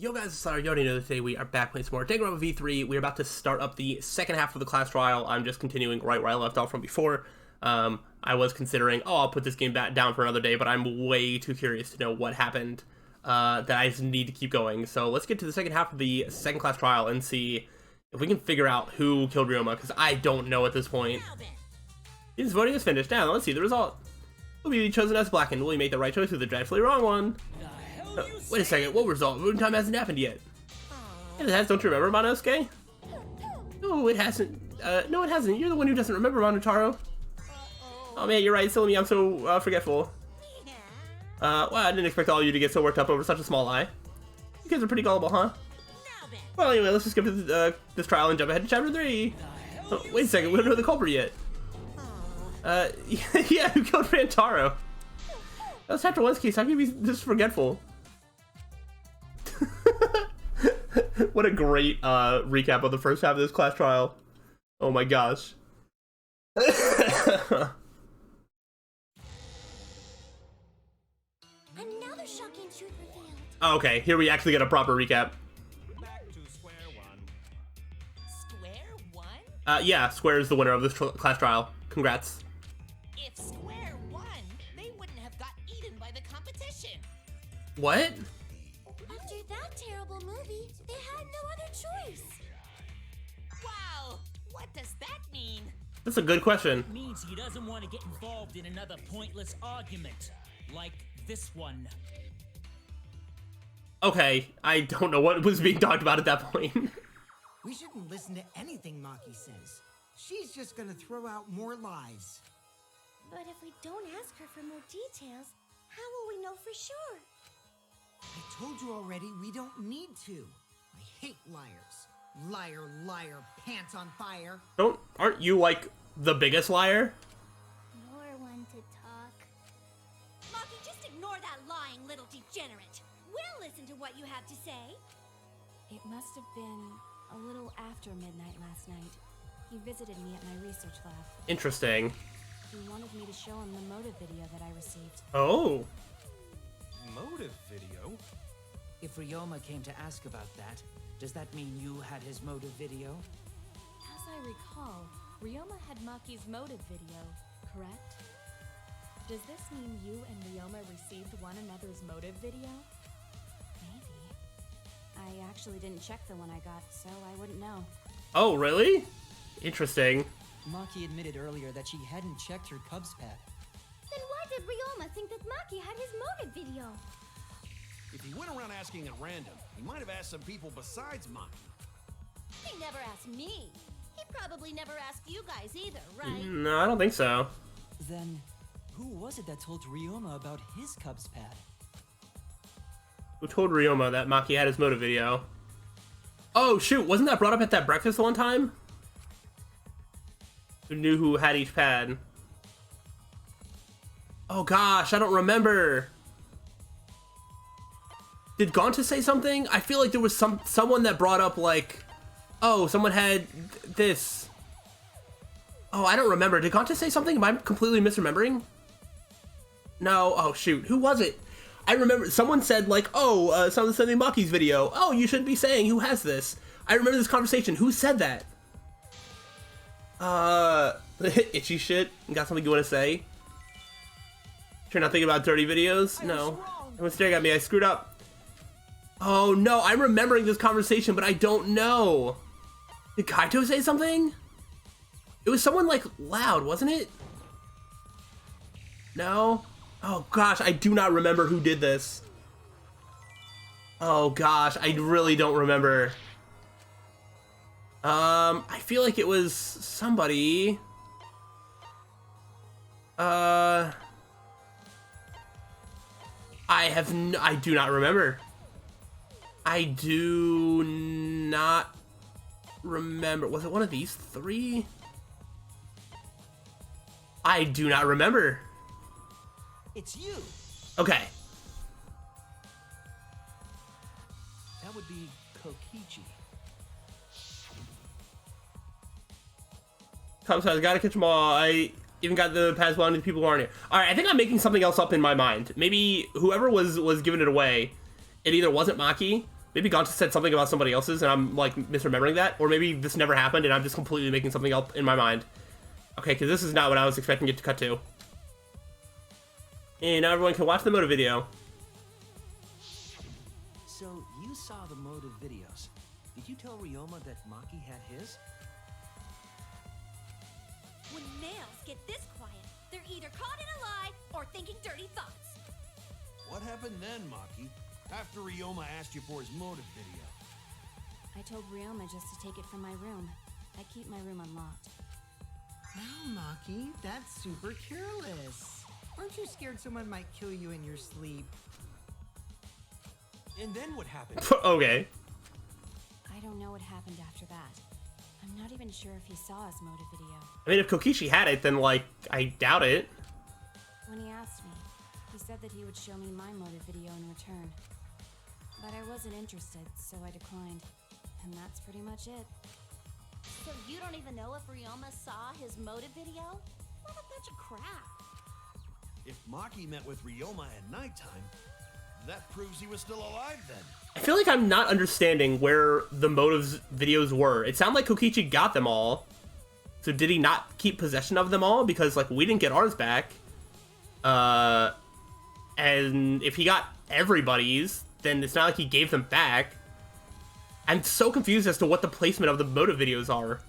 Yo guys, sorry, you already know that today we are back playing some more Danganronpa V3. We're about to start up the second half of the class trial. I'm just continuing right where I left off from before. I was considering, I'll put this game back down for another day, but I'm way too curious to know what happened, that I just need to keep going. So let's get to the second half of the second class trial and see if we can figure out who killed Ryoma, because I don't know at this point. His voting is finished. Now, let's see the result. Will be chosen as Blackened. Will he make the right choice or the dreadfully wrong one? Wait a second, what result? Voting time hasn't happened yet. It has, don't you remember, Monosuke? No, it hasn't. No, it hasn't. You're the one who doesn't remember, Monotaro. Oh man, you're right, silly me, I'm so forgetful. Well, I didn't expect all of you to get so worked up over such a small lie. You guys are pretty gullible, huh? Well, anyway, let's just skip to this trial and jump ahead to chapter 3. Oh, wait a second, we don't know the culprit yet. Yeah, who killed Rantaro? That was chapter 1's case, how can you be this forgetful? What a great recap of the first half of this class trial. Oh my gosh. Another shocking truth revealed. Okay, here we actually get a proper recap. Back to square one. Square one? Yeah, Square is the winner of this class trial. Congrats. If Square won, they wouldn't have got eaten by the competition. What? After that terrible movie, they had no other choice. Wow, what does that mean? That's a good question. Means he doesn't want to get involved in another pointless argument like this one. Okay, I don't know what was being talked about at that point. We shouldn't listen to anything Maki says. She's just gonna throw out more lies. But if we don't ask her for more details, how will we know for sure? I told you already, we don't need to. I hate liars. Liar, liar, pants on fire. Aren't you like the biggest liar? You're one to talk. Maki, just ignore that lying little degenerate. We'll listen to what you have to say. It must have been a little after midnight last night. He visited me at my research lab. Interesting. He wanted me to show him the motive video that I received. Oh. Motive video? If Ryoma came to ask about that, does that mean you had his motive video? As I recall, Ryoma had Maki's motive video, correct? Does this mean you and Ryoma received one another's motive video? Maybe. I actually didn't check the one I got, so I wouldn't know. Oh, really? Interesting. Maki admitted earlier that she hadn't checked her Cubs pad. Then why did Ryoma think that Maki had his motive video? If he went around asking at random, he might have asked some people besides Maki. He never asked me. He probably never asked you guys either, right? No, I don't think so. Then, who was it that told Ryoma about his Cubs pad? Who told Ryoma that Maki had his motive video? Oh, shoot, wasn't that brought up at that breakfast one time? Who knew who had each pad? Oh gosh, I don't remember. Did Gonta say something? I feel like there was someone that brought up like, oh, someone had this. Oh, I don't remember. Did Gonta say something? Am I completely misremembering? No. Oh shoot, who was it? I remember someone said like, oh, someone sending Maki's video. Oh, you shouldn't be saying who has this. I remember this conversation. Who said that? Itchy shit. Got something you want to say? You're not thinking about dirty videos? No. Everyone's staring at me. I screwed up. Oh no, I'm remembering this conversation, but I don't know. Did Kaito say something? It was someone like loud, wasn't it? No? Oh gosh, I do not remember who did this. Oh gosh, I really don't remember. I feel like it was somebody. I do not remember. I do not remember. Was it one of these three? I do not remember. It's you! Okay. That would be Kokichi. Come, so I gotta catch them all. I even got the past one to people who aren't here. Alright, I think I'm making something else up in my mind. Maybe whoever was giving it away, it either wasn't Maki Maybe God just said something about somebody else's and I'm like misremembering that, or maybe this never happened and I'm just completely making something up in my mind. Okay, because this is not what I was expecting it to cut to. And now everyone can watch the motive video. So, you saw the motive videos. Did you tell Ryoma that Maki had his? When males get this quiet, they're either caught in a lie or thinking dirty thoughts. What happened then, Maki? After Ryoma asked you for his motive video? I told Ryoma just to take it from my room. I keep my room unlocked. Wow, Maki, that's super careless. Aren't you scared someone might kill you in your sleep? And then what happened? Okay. I don't know what happened after that. I'm not even sure if he saw his motive video. I mean, if Kokichi had it, then, like, I doubt it. When he asked me, he said that he would show me my motive video in return. But I wasn't interested, so I declined. And that's pretty much it. So you don't even know if Ryoma saw his motive video? What a bunch of crap. If Maki met with Ryoma at nighttime, that proves he was still alive then. I feel like I'm not understanding where the motives videos were. It sounded like Kokichi got them all. So did he not keep possession of them all? Because, like, we didn't get ours back. And if he got everybody's, then it's not like he gave them back. I'm so confused as to what the placement of the motive videos are.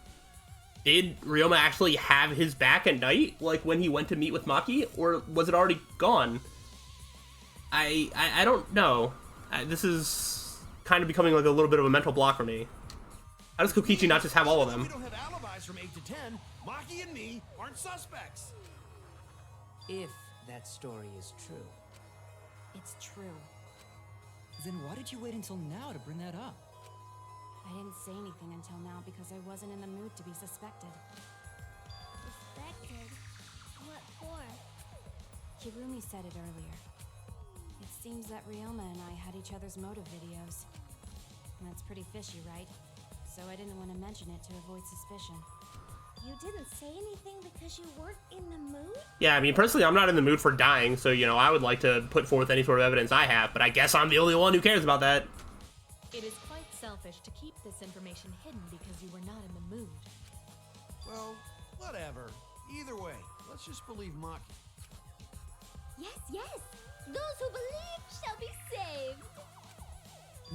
Did Ryoma actually have his back at night, like when he went to meet with Maki, or was it already gone? I don't know. This is kind of becoming like a little bit of a mental block for me. How does Kokichi not just have all of them? We don't have alibis from 8 to 10. Maki and me aren't suspects. If that story is true. It's true. Then why did you wait until now to bring that up? I didn't say anything until now because I wasn't in the mood to be suspected. Suspected? What for? Kirumi said it earlier. It seems that Ryoma and I had each other's motive videos. And that's pretty fishy, right? So I didn't want to mention it to avoid suspicion. You didn't say anything because you weren't in the mood? Yeah, I mean, personally, I'm not in the mood for dying, so, you know, I would like to put forth any sort of evidence I have, but I guess I'm the only one who cares about that. It is quite selfish to keep this information hidden because you were not in the mood. Well, whatever. Either way, let's just believe Maki. Yes, yes! Those who believe shall be saved!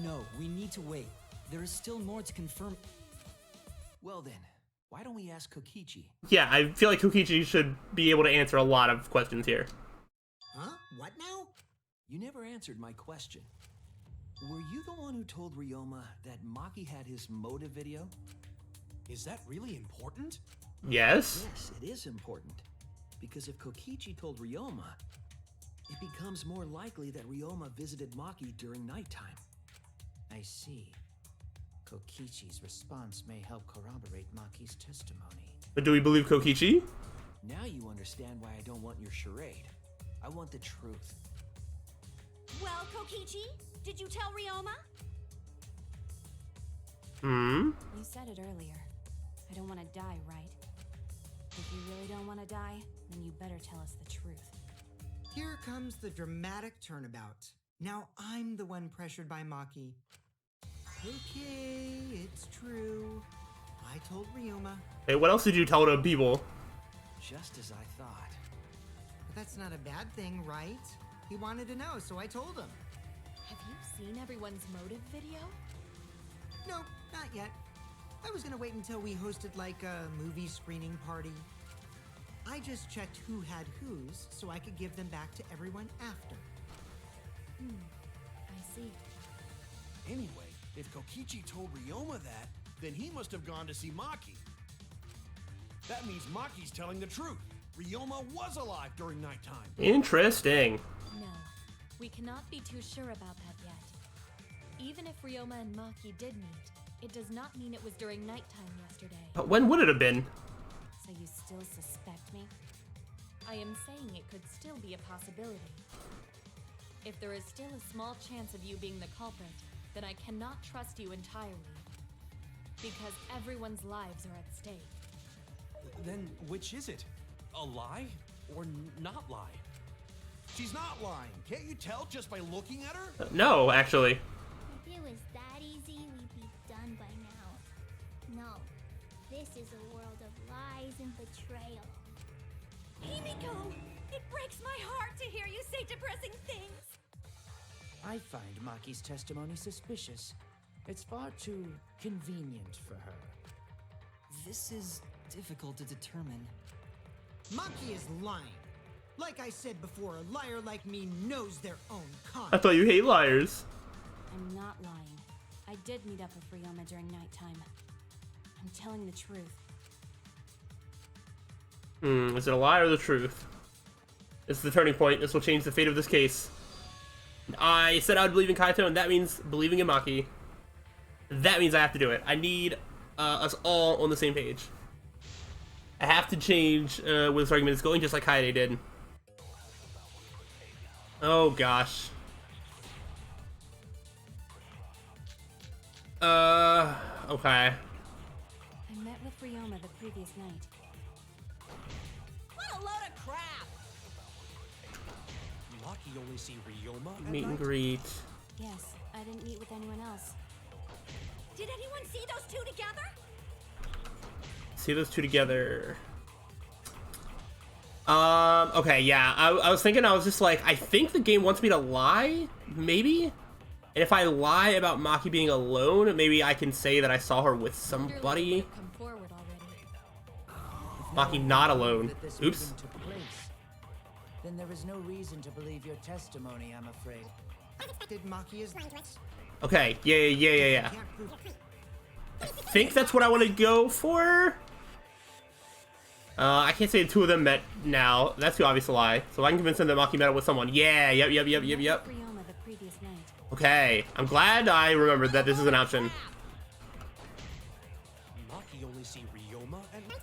No, we need to wait. There is still more to confirm. Well then, why don't we ask Kokichi? Yeah, I feel like Kokichi should be able to answer a lot of questions here. Huh? What now? You never answered my question. Were you the one who told Ryoma that Maki had his motive video? Is that really important? Yes? Yes, it is important. Because if Kokichi told Ryoma, it becomes more likely that Ryoma visited Maki during nighttime. I see. Kokichi's response may help corroborate Maki's testimony. But do we believe Kokichi? Now you understand why I don't want your charade. I want the truth. Well, Kokichi, did you tell Ryoma? Hmm? You said it earlier. I don't want to die, right? If you really don't want to die, then you better tell us the truth. Here comes the dramatic turnabout. Now I'm the one pressured by Maki. Okay, it's true. I told Ryoma. Hey, what else did you tell to people? Just as I thought. But that's not a bad thing, right? He wanted to know, so I told him. Have you seen everyone's motive video? Nope, not yet. I was gonna wait until we hosted like a movie screening party. I just checked who had whose so I could give them back to everyone after. I see. Anyway, if Kokichi told Ryoma that, then he must have gone to see Maki. That means Maki's telling the truth. Ryoma was alive during nighttime. Interesting. No, we cannot be too sure about that yet. Even if Ryoma and Maki did meet, it does not mean it was during nighttime yesterday. But when would it have been? So you still suspect me? I am saying it could still be a possibility. If there is still a small chance of you being the culprit, then I cannot trust you entirely. Because everyone's lives are at stake. Then which is it? A lie or not lie? She's not lying. Can't you tell just by looking at her? No, actually. If it was that done by now. No, this is a world of lies and betrayal. Himiko! It breaks my heart to hear you say depressing things! I find Maki's testimony suspicious. It's far too convenient for her. This is difficult to determine. Maki is lying. Like I said before, a liar like me knows their own I conduct. thought you hate liars. I'm not lying. I did meet up with Ryoma during nighttime. I'm telling the truth. Is it a lie or the truth? This is the turning point. This will change the fate of this case. I said I would believe in Kaito, and that means believing in Maki. That means I have to do it. I need us all on the same page. I have to change where this argument is going, just like Kaede did. Oh gosh. Okay. I met with Ryoma the previous night. What a load of crap! Maki only see Ryoma at Meet and night? greet. Yes, I didn't meet with anyone else. Did anyone see those two together? See those two together. Okay, yeah. I was thinking, I was just like, I think the game wants me to lie, maybe? And if I lie about Maki being alone, maybe I can say that I saw her with somebody. Come forward already. Maki not alone. That this Oops. meeting took place, then there is no reason to believe your testimony, I'm afraid. Did Maki is Okay, yeah. can't prove I think that's what I want to go for. I can't say the two of them met now. That's too obvious a lie. So I can convince them that Maki met up with someone. Yeah, yep. Ryoma the previous night. Okay, I'm glad I remembered that this is an option. Maki only see Ryoma at night?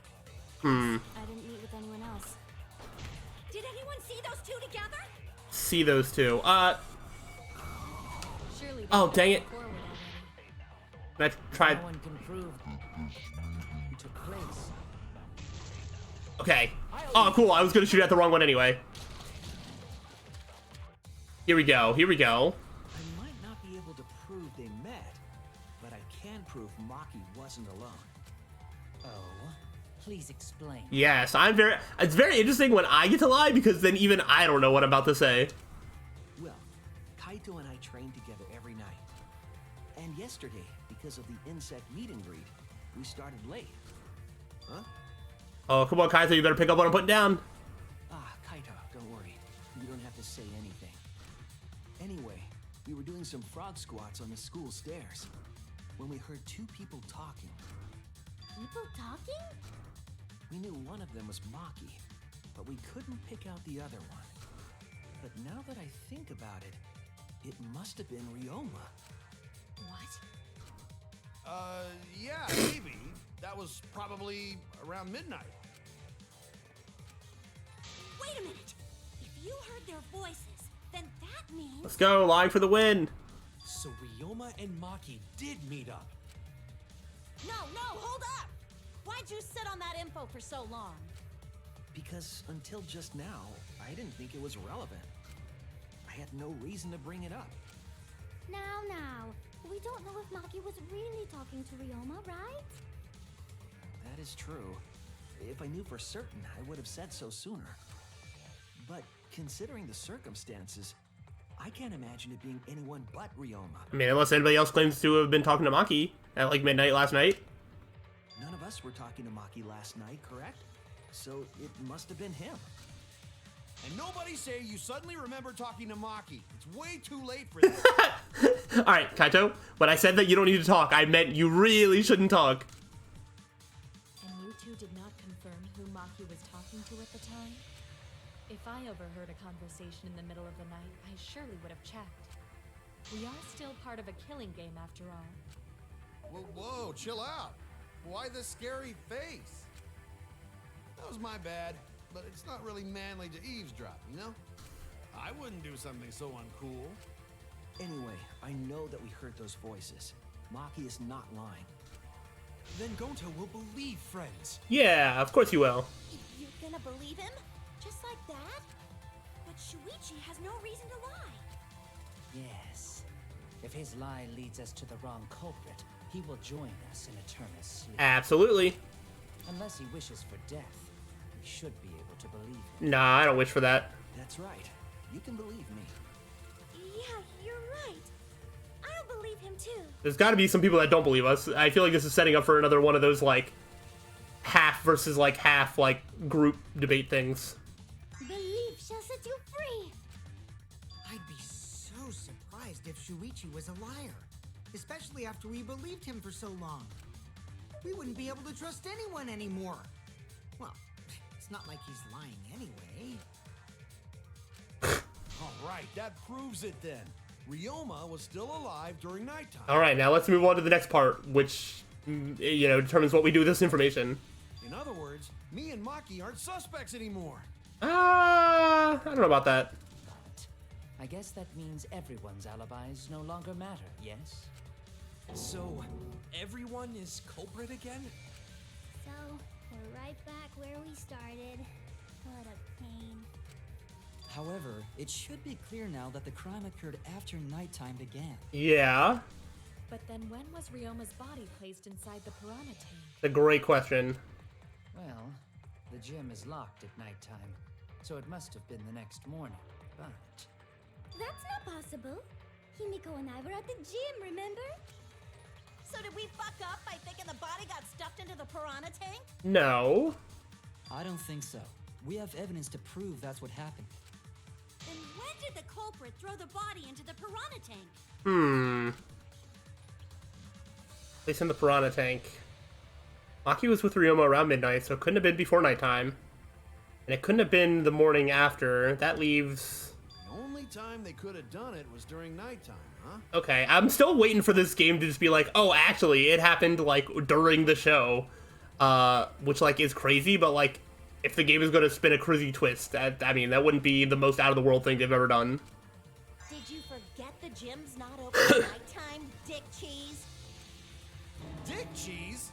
I didn't meet with anyone else. Did anyone see those two together? See those two. Surely they Oh, could dang come it. forward already. I tried. No one can prove it took place. Okay. Oh, cool. I was gonna shoot at the wrong one anyway. Here we go. I might not be able to prove they met, but I can prove Maki wasn't alone. Oh, please explain. Yes, it's very interesting when I get to lie, because then even I don't know what I'm about to say. Well, Kaito and I trained together every night. And yesterday, because of the insect meet and greet, we started late. Huh? Oh, come on, Kaito, you better pick up what I'm putting down. Ah, Kaito, don't worry. You don't have to say anything. Anyway, we were doing some frog squats on the school stairs when we heard two people talking. People talking? We knew one of them was Maki, but we couldn't pick out the other one. But now that I think about it, it must have been Ryoma. What? Yeah, maybe. That was probably around midnight. Wait a minute! If you heard their voices, then that means... Let's go, lying for the win. So Ryoma and Maki did meet up. No, hold up! Why'd you sit on that info for so long? Because until just now, I didn't think it was relevant. I had no reason to bring it up. Now, we don't know if Maki was really talking to Ryoma, right? That is true. If I knew for certain, I would have said so sooner. But considering the circumstances, I can't imagine it being anyone but Ryoma. I mean, unless anybody else claims to have been talking to Maki at like midnight last night. None of us were talking to Maki last night, correct? So it must have been him. And nobody say you suddenly remember talking to Maki. It's way too late for that. Alright, Kaito, when I said that you don't need to talk, I meant you really shouldn't talk. And you two did not confirm who Maki was talking to at the time? If I overheard a conversation in the middle of the night, I surely would have checked. We are still part of a killing game after all. Whoa, chill out. Why the scary face? That was my bad, but it's not really manly to eavesdrop, you know? I wouldn't do something so uncool. Anyway, I know that we heard those voices. Maki is not lying. Then Gonta will believe friends. Yeah, of course you will. You're gonna believe him? Just like that? But Shuichi has no reason to lie. Yes. If his lie leads us to the wrong culprit, he will join us in eternal sleep. Absolutely. Unless he wishes for death, we should be able to believe him. Nah, I don't wish for that. That's right. You can believe me. Yeah, you're right. I'll believe him too. There's got to be some people that don't believe us. I feel like this is setting up for another one of those, like, half versus, like, half, like, group debate things. Belief shall set you free. I'd be so surprised if Shuichi was a liar, especially after we believed him for so long. We wouldn't be able to trust anyone anymore. Well, it's not like he's lying anyway. All right, that proves it then. Ryoma was still alive during nighttime. All right, now let's move on to the next part, which, you know, determines what we do with this information. In other words, me and Maki aren't suspects anymore. I don't know about that. But I guess that means everyone's alibis no longer matter, yes? So, everyone is culprit again? So, we're right back where we started. What a pain. However, it should be clear now that the crime occurred after nighttime began. Yeah. But then when was Ryoma's body placed inside the piranha tank? It's a great question. Well, the gym is locked at nighttime, so it must have been the next morning, but... That's not possible. Himiko and I were at the gym, remember? So did we fuck up by thinking the body got stuffed into the piranha tank? No. I don't think so. We have evidence to prove that's what happened. Then when did the culprit throw the body into the piranha tank? Place in the piranha tank. Maki was with Ryoma around midnight, so it couldn't have been before nighttime. And it couldn't have been the morning after. That leaves... The only time they could have done it was during nighttime, huh? Okay, I'm still waiting for this game to just be like, oh, actually, it happened, like, during the show. Which, like, is crazy, but, like, if the game is going to spin a crazy twist, I mean, that wouldn't be the most out-of-the-world thing they've ever done. Did you forget the gym's not open at nighttime, Dick Cheese? Dick Cheese?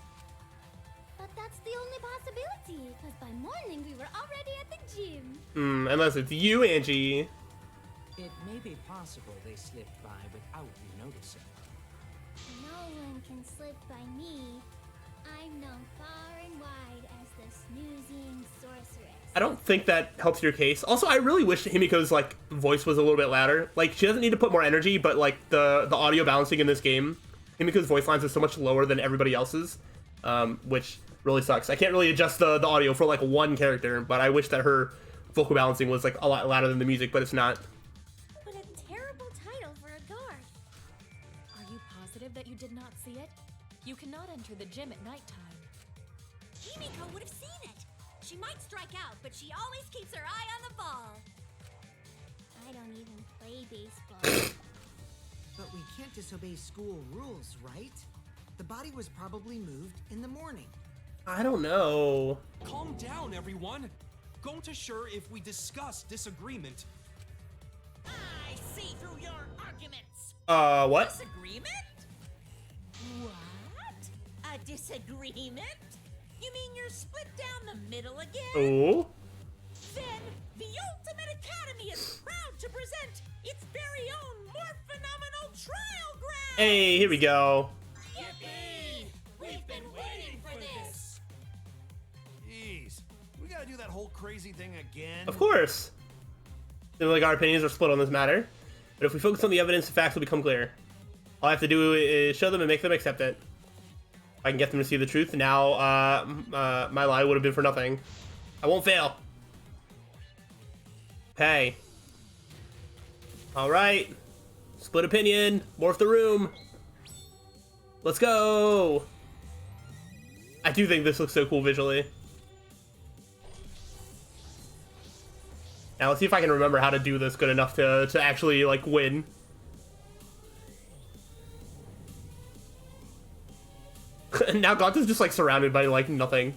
But that's the only possibility, because by morning we were already at the gym. Unless it's you, Angie. It may be possible they slipped by without you noticing. No one can slip by me. I'm known far and wide as the snoozing sorceress. I don't think that helps your case. Also, I really wish Himiko's, like, voice was a little bit louder. Like, she doesn't need to put more energy, but, like, the audio balancing in this game, Himiko's voice lines is so much lower than everybody else's, which really sucks. I can't really adjust the audio for, like, one character, but I wish that her vocal balancing was, like, a lot louder than the music, but it's not. What a terrible title for a guard. Are you positive that you did not see it? You cannot enter the gym at nighttime. Himiko would have seen it. She might strike out, but she always keeps her eye on the ball. I don't even play baseball. But we can't disobey school rules, right? The body was probably moved in the morning. I don't know. Calm down, everyone. Going to sure if we discuss disagreement. I see through your arguments. What? Disagreement? What? A disagreement? You mean you're split down the middle again? Ooh. Then the Ultimate Academy is proud to present its very own more phenomenal trial ground. Hey, here we go. Yippee! We've been waiting for this. Jeez, we gotta do that whole crazy thing again. Of course. Seems like our opinions are split on this matter, but if we focus on the evidence, the facts will become clear. All I have to do is show them and make them accept it. If I can get them to see the truth, now my lie would have been for nothing. I won't fail. Okay. Alright. Split opinion. Morph the room. Let's go. I do think this looks so cool visually. Now let's see if I can remember how to do this good enough to actually, like, win. Now Gonta's just, like, surrounded by, like, nothing.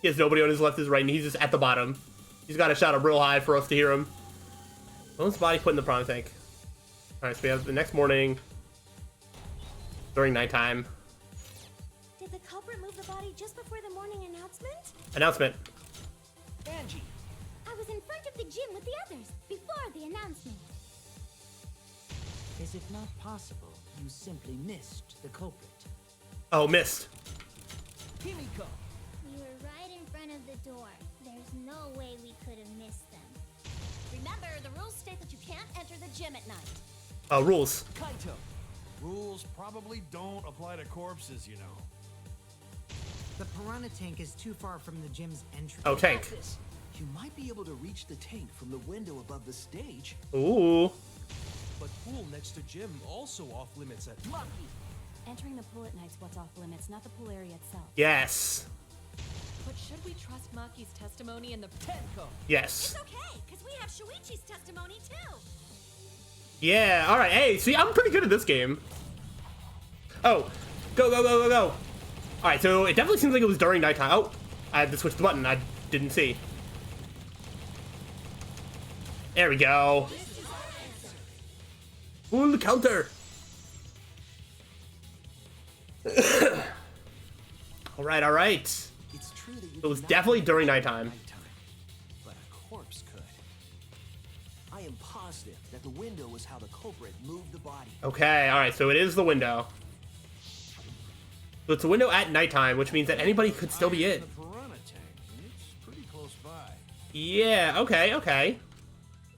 He has nobody on his left, his right, and he's just at the bottom. He's got to shout up real high for us to hear him. When's the body put in the piranha tank? Alright, so we have the next morning. During nighttime. Did the culprit move the body just before the morning announcement? Announcement. Angie, I was in front of the gym with the others before the announcement. Is it not possible you simply missed the culprit? Oh, missed. Himiko! You were right in front of the door. There's no way we could have missed them. Remember, the rules state that you can't enter the gym at night. Oh, rules. Kaito! Rules probably don't apply to corpses, you know. The piranha tank is too far from the gym's entrance. Oh, tank. You might be able to reach the tank from the window above the stage. Ooh. But pool next to gym also off limits at Maki! Entering the pool at night's what's off limits, not the pool area itself. Yes. But should we trust Maki's testimony in the Tenko! Yes. It's okay, because we have Shuichi's testimony too. Yeah, alright. Hey, see, I'm pretty good at this game. Oh. Go, go, go, go, go. Alright, so it definitely seems like it was during nighttime. Oh, I had to switch the button. I didn't see. There we go. Ooh, the counter. Alright, alright. It's true that you It was cannot definitely enter during the gym at nighttime. But a corpse could. I am positive that the window was how the culprit moved the body. Okay, alright, so it is the window. So it's a window at nighttime, which means that anybody could still be in. The piranha tank, and it's pretty close by. Yeah, okay, okay.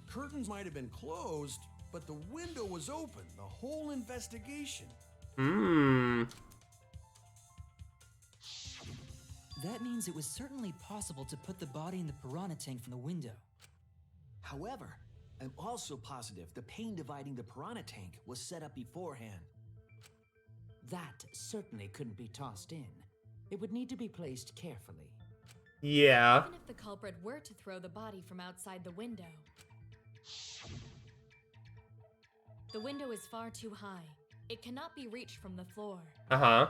Curtains might have been closed, but the window was open the whole investigation. Hmm. That means it was certainly possible to put the body in the piranha tank from the window. However, I'm also positive the pane dividing the piranha tank was set up beforehand. That certainly couldn't be tossed in. It would need to be placed carefully. Yeah. Even if the culprit were to throw the body from outside the window. The window is far too high. It cannot be reached from the floor. Uh-huh.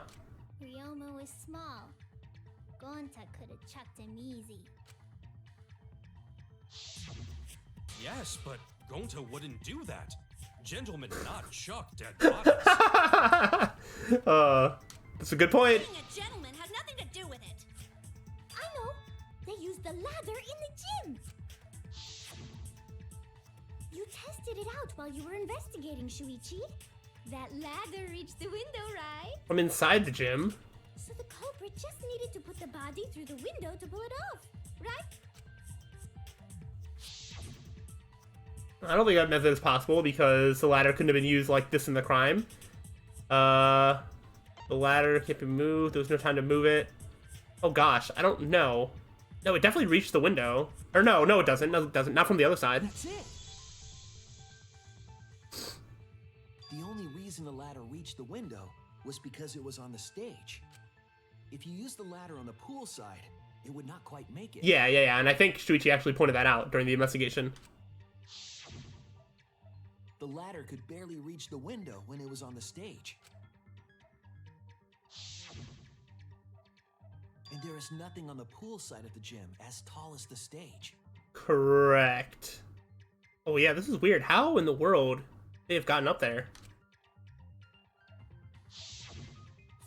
Ryoma was small. Gonta could have chucked him easy. Yes, but Gonta wouldn't do that. Gentlemen not chuck dead bodies. That's a good point. Being a gentleman has nothing to do with it. I know. They used the ladder in the gym. You tested it out while you were investigating, Shuichi. That ladder reached the window, right? I'm inside the gym. So the culprit just needed to put the body through the window to pull it off, right? I don't think that method is possible because the ladder couldn't have been used like this in the crime. The ladder can't be moved. There was no time to move it. Oh gosh, I don't know. No, it definitely reached the window. Or no, it doesn't. No, it doesn't. Not from the other side. That's it. The only reason the ladder reached the window was because it was on the stage. If you used the ladder on the pool side, it would not quite make it. Yeah, and I think Shuichi actually pointed that out during the investigation. The ladder could barely reach the window when it was on the stage. And there is nothing on the pool side of the gym as tall as the stage. Correct. Oh yeah, this is weird. How in the world they have gotten up there?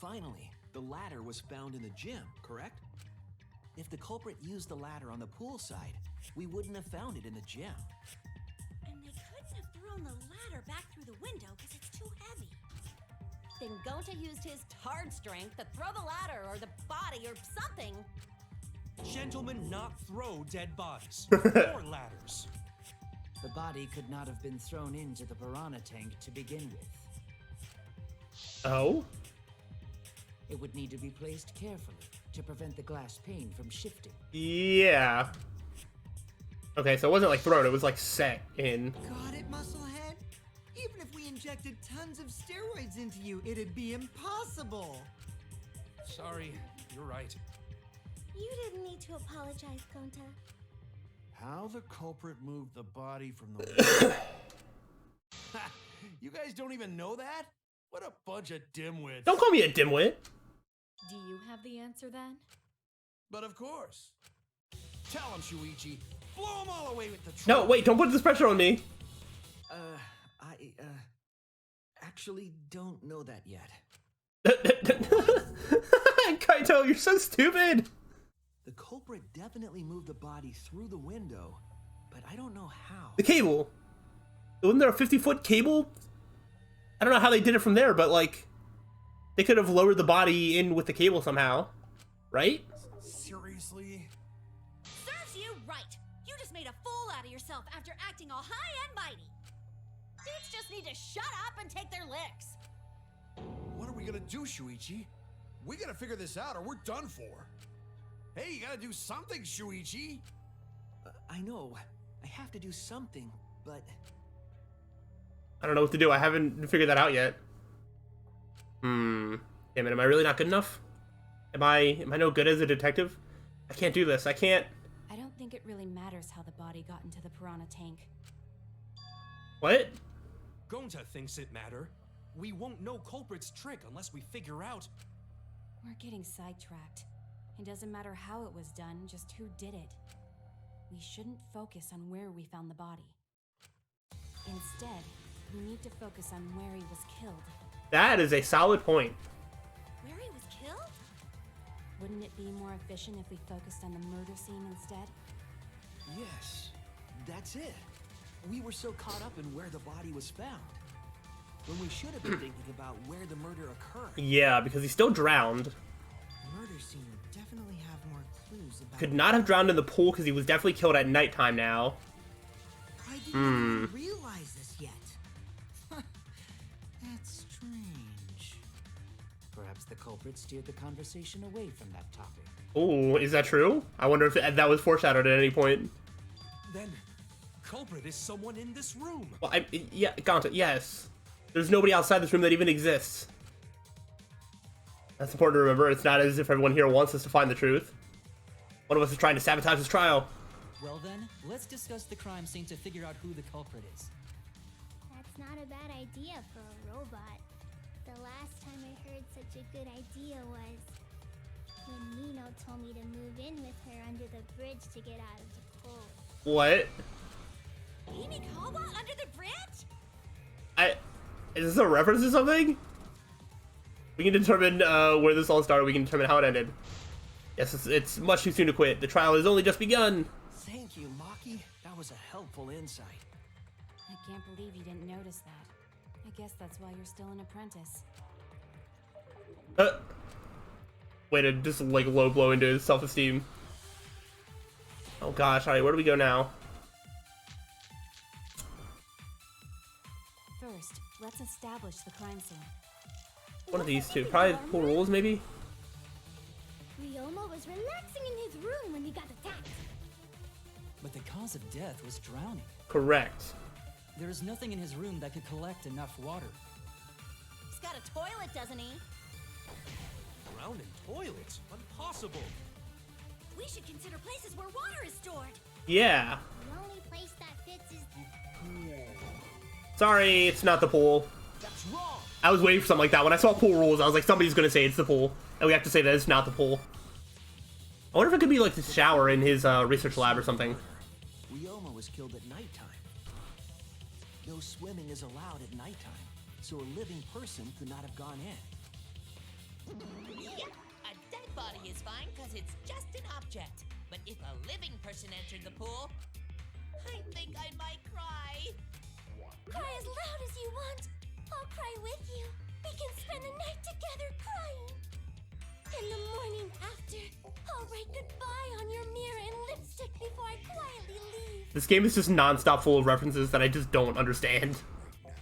Finally, the ladder was found in the gym, correct? If the culprit used the ladder on the pool side, we wouldn't have found it in the gym. And they couldn't have thrown the ladder back through the window because it's too heavy. Then Gonta used his hard strength to throw the ladder or the body or something. Gentlemen not throw dead bodies. Or ladders. The body could not have been thrown into the piranha tank to begin with. Oh? It would need to be placed carefully to prevent the glass pane from shifting. Yeah. Okay, so it wasn't like thrown, it was like set in. Got it, Musclehead? Even if we injected tons of steroids into you, it'd be impossible. Sorry, you're right. You didn't need to apologize, Gonta. How the culprit moved the body from the window. You guys don't even know that? What a bunch of dimwits. Don't call me a dimwit. Do you have the answer then? But of course. Tell him, Shuichi. Blow him all away with the truth. No, wait, don't put this pressure on me. I actually don't know that yet. Kaito, you're so stupid. The culprit definitely moved the body through the window, but I don't know how. The cable. Wasn't there a 50-foot cable I don't know how they did it from there, but like, they could have lowered the body in with the cable somehow, right? Seriously? Serves you right. You just made a fool out of yourself after acting all high and mighty. Dudes just need to shut up and take their licks. What are we gonna do, Shuichi? We gotta figure this out or we're done for. Hey, you gotta do something, Shuichi. I know. I have to do something, but... I don't know what to do. I haven't figured that out yet. Damn it, am I really not good enough? Am I no good as a detective? I can't do this. I can't... I don't think it really matters how the body got into the piranha tank. What? Gonta thinks it matter. We won't know culprit's trick unless we figure out. We're getting sidetracked. It doesn't matter how it was done, just who did it. We shouldn't focus on where we found the body. Instead, we need to focus on where he was killed. That is a solid point. Where he was killed? Wouldn't it be more efficient if we focused on the murder scene instead? Yes, that's it. We were so caught up in where the body was found, when we should have been thinking about where the murder occurred. Yeah, because he's still drowned. Murder scene would definitely have more clues about... Could not have drowned in the pool because he was definitely killed at nighttime now. I didn't even realize this yet. That's strange. Perhaps the culprit steered the conversation away from that topic. Oh, is that true? I wonder if that was foreshadowed at any point. Then, culprit is someone in this room. Well, yeah, Gonta, yes. There's nobody outside this room that even exists. That's important to remember. It's not as if everyone here wants us to find the truth. One of us is trying to sabotage this trial. Well then, let's discuss the crime scene to figure out who the culprit is. That's not a bad idea for a robot. The last time I heard such a good idea was when Nino told me to move in with her under the bridge to get out of the pool. What? Himikawa under the bridge? Is this a reference to something? We can determine where this all started. We can determine how it ended. Yes, it's much too soon to quit. The trial has only just begun. Thank you, Maki. That was a helpful insight. I can't believe you didn't notice that. I guess that's why you're still an apprentice. Way to just like low blow into his self-esteem. Oh gosh, alright, where do we go now? First, let's establish the crime scene. One of these two. Probably Pool Rules, maybe? Ryoma was relaxing in his room when he got attacked. But the cause of death was drowning. Correct. There is nothing in his room that could collect enough water. He's got a toilet, doesn't he? Drowned in toilets? Impossible. We should consider places where water is stored. Yeah. The only place that fits is the pool. Sorry, it's not the pool. That's wrong. I was waiting for something like that. When I saw Pool Rules, I was like, somebody's gonna say it's the pool. And we have to say that it's not the pool. I wonder if it could be like the shower in his research lab or something. Ryoma was killed at nighttime. No swimming is allowed at nighttime, so a living person could not have gone in. Yep, a dead body is fine because it's just an object. But if a living person entered the pool, I think I might cry. Cry as loud as you want. I'll cry with you. We can spend the night together crying. In the morning after, I'll write goodbye on your mirror in lipstick before I quietly leave. This game is just non-stop full of references that I just don't understand.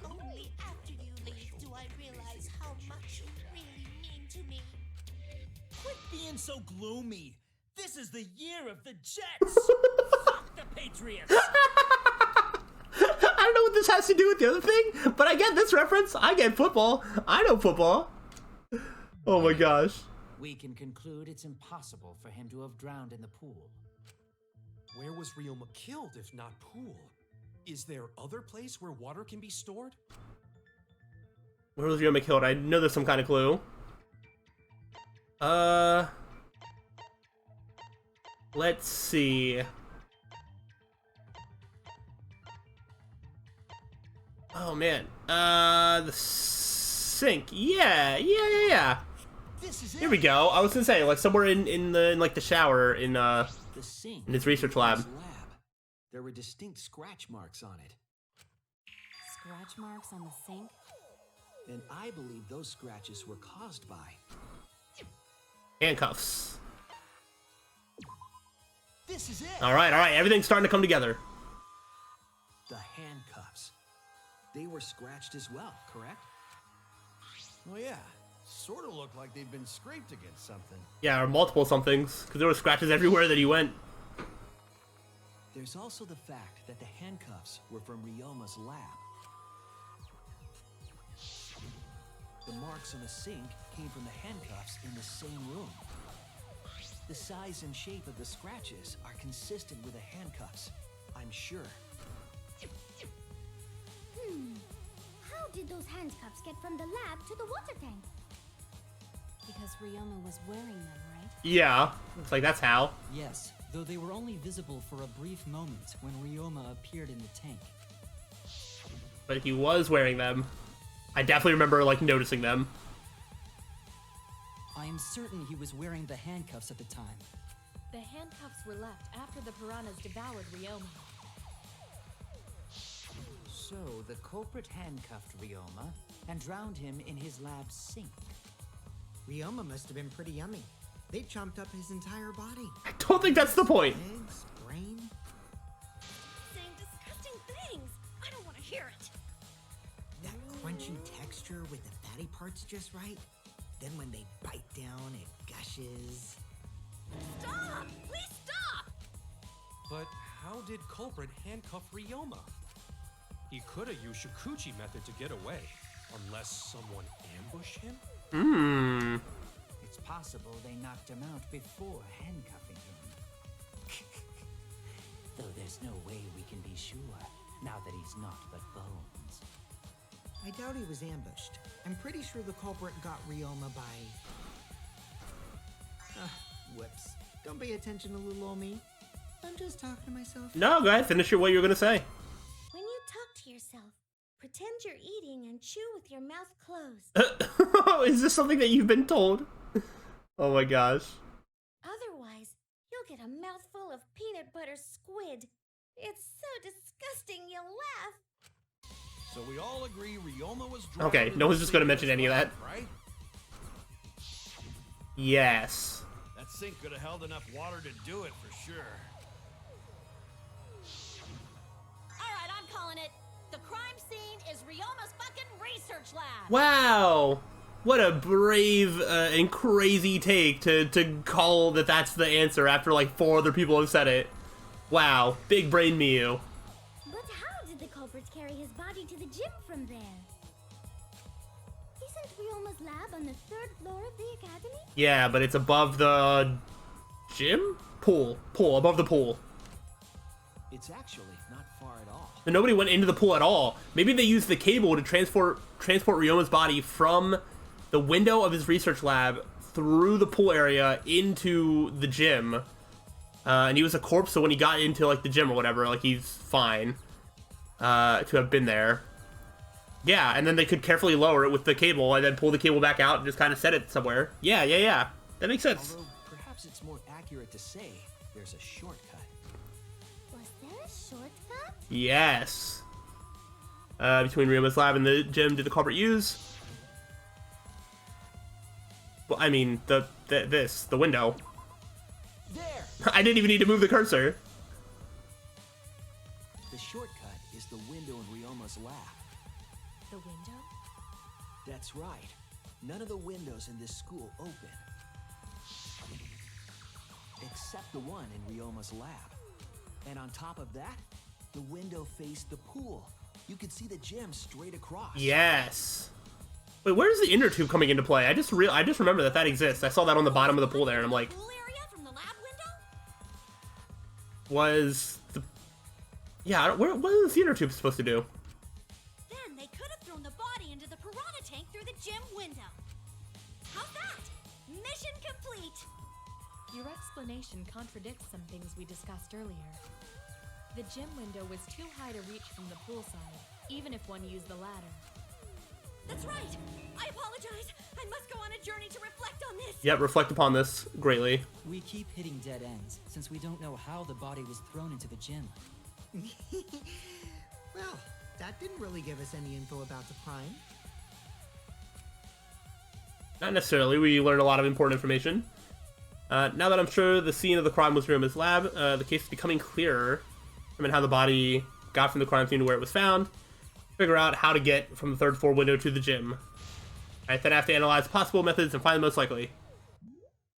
Only after you leave do I realize how much you really mean to me. Quit being so gloomy. This is the year of the Jets. Fuck the Patriots. I don't know what this has to do with the other thing, but I get this reference. I get football. I know football. Oh my gosh. We can conclude it's impossible for him to have drowned in the pool. Where was Ryoma killed if not pool? Is there other place where water can be stored? Where was Ryoma killed? I know there's some kind of clue. Let's see. Oh man. The sink. Yeah. This is it. Here we go. I was gonna say, like somewhere in like the shower in The sink in his research lab. There were distinct scratch marks on it. Scratch marks on the sink? And I believe those scratches were caused by... Handcuffs. This is it! Alright, everything's starting to come together. The handcuffs. They were scratched as well, correct? Oh yeah, sort of look like they've been scraped against something. Yeah, or multiple somethings, because there were scratches everywhere that he went. There's also the fact that the handcuffs were from Ryoma's lab. The marks on the sink came from the handcuffs in the same room. The size and shape of the scratches are consistent with the handcuffs, I'm sure. How did those handcuffs get from the lab to the water tank? Because Ryoma was wearing them, right? Yeah, looks like that's how. Yes, though they were only visible for a brief moment when Ryoma appeared in the tank. But he was wearing them. I definitely remember, like, noticing them. I am certain he was wearing the handcuffs at the time. The handcuffs were left after the piranhas devoured Ryoma. So the culprit handcuffed Ryoma and drowned him in his lab's sink. Ryoma must have been pretty yummy. They chomped up his entire body. I don't think that's the point. Legs, brain. Saying disgusting things. I don't want to hear it. That crunchy texture with the fatty parts just right. Then when they bite down, it gushes. Stop! Please stop! But how did culprit handcuff Ryoma? He could have used Shikuchi method to get away, unless someone ambushed him? It's possible they knocked him out before handcuffing him. Though there's no way we can be sure, now that he's not but bones. I doubt he was ambushed. I'm pretty sure the culprit got Ryoma by... whoops. Don't pay attention to little old me. I'm just talking to myself. No, go ahead, finish what you were gonna say. When you talk to yourself, pretend you're eating and chew with your mouth closed. Is this something that you've been told? Oh my gosh. Otherwise, you'll get a mouthful of peanut butter squid. It's so disgusting you'll laugh. So we all agree Ryoma was drowned. Okay, no one's just gonna mention any of that. Right? Yes. That sink could have held enough water to do it for sure. Alright, I'm calling it. The crime scene is Ryoma's fucking research lab. Wow. What a brave and crazy take to call that that's the answer after like 4 other people have said it. Wow, big brain Miu. But how did the culprit carry his body to the gym from there? Isn't Ryoma's lab on the 3rd floor of the academy? Yeah, but it's above the gym? Pool, above the pool. It's actually not far at all. So nobody went into the pool at all. Maybe they used the cable to transport Ryoma's body from the window of his research lab through the pool area into the gym. And he was a corpse, so when he got into like the gym or whatever, like he's fine to have been there. Yeah, and then they could carefully lower it with the cable and then pull the cable back out and just kind of set it somewhere. Yeah. That makes sense. Although perhaps it's more accurate to say there's a shortcut. Was there a shortcut? Yes. Between Ryoma's lab and the gym, did the culprit use? Well, I mean, the window. There! I didn't even need to move the cursor. The shortcut is the window in Ryoma's lab. The window? That's right. None of the windows in this school open. Except the one in Ryoma's lab. And on top of that, the window faced the pool. You could see the gym straight across. Yes. Wait, where's the inner tube coming into play? I just remember that exists. I saw that on the bottom of the pool there, and I'm like, Pool area from the lab window? was the... Yeah, what is the inner tube supposed to do? Then they could have thrown the body into the piranha tank through the gym window. How's that? Mission complete. Your explanation contradicts some things we discussed earlier. The gym window was too high to reach from the pool side, even if one used the ladder. That's right. I apologize. I must go on a journey to reflect on this. Yep, reflect upon this greatly. We keep hitting dead ends, since we don't know how the body was thrown into the gym. Well, that didn't really give us any info about the crime. Not necessarily. We learned a lot of important information. Now that I'm sure the scene of the crime was Ryoma's lab, the case is becoming clearer. I mean, how the body got from the crime scene to where it was found. Figure out how to get from the third floor window to the gym. Alright, then I have to analyze possible methods and find the most likely.